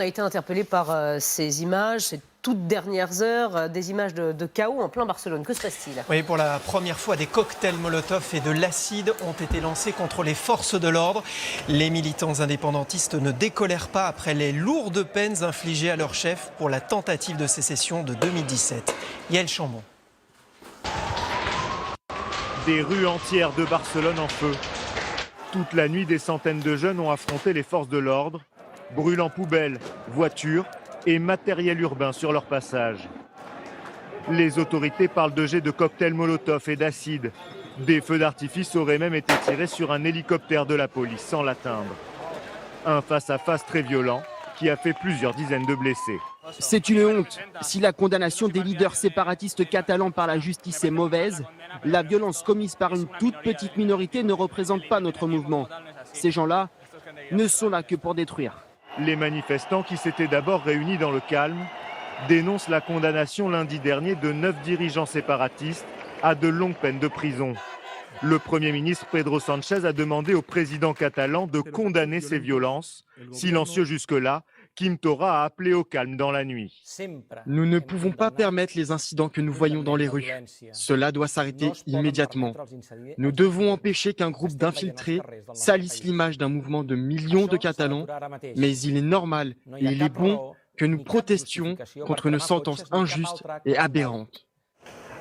On a été interpellé par ces images, ces toutes dernières heures, des images de chaos en plein Barcelone. Que se passe-t-il? Oui, pour la première fois, des cocktails Molotov et de l'acide ont été lancés contre les forces de l'ordre. Les militants indépendantistes ne décolèrent pas après les lourdes peines infligées à leur chef pour la tentative de sécession de 2017. Yael Chambon. Des rues entières de Barcelone en feu. Toute la nuit, des centaines de jeunes ont affronté les forces de l'ordre, brûlant poubelles, voitures et matériel urbain sur leur passage. Les autorités parlent de jets de cocktails Molotov et d'acide. Des feux d'artifice auraient même été tirés sur un hélicoptère de la police sans l'atteindre. Un face-à-face très violent qui a fait plusieurs dizaines de blessés. C'est une honte. Si la condamnation des leaders séparatistes catalans par la justice est mauvaise, la violence commise par une toute petite minorité ne représente pas notre mouvement. Ces gens-là ne sont là que pour détruire. Les manifestants, qui s'étaient d'abord réunis dans le calme, dénoncent la condamnation lundi dernier de 9 dirigeants séparatistes à de longues peines de prison. Le Premier ministre Pedro Sánchez a demandé au président catalan de condamner ces violences. Silencieux jusque-là, Quim Torra a appelé au calme dans la nuit. Nous ne pouvons pas permettre les incidents que nous voyons dans les rues. Cela doit s'arrêter immédiatement. Nous devons empêcher qu'un groupe d'infiltrés salisse l'image d'un mouvement de millions de Catalans, mais il est normal et il est bon que nous protestions contre une sentence injuste et aberrante.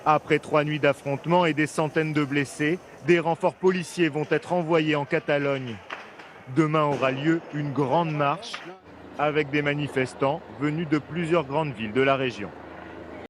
Après 3 nuits d'affrontements et des centaines de blessés, des renforts policiers vont être envoyés en Catalogne. Demain aura lieu une grande marche avec des manifestants venus de plusieurs grandes villes de la région.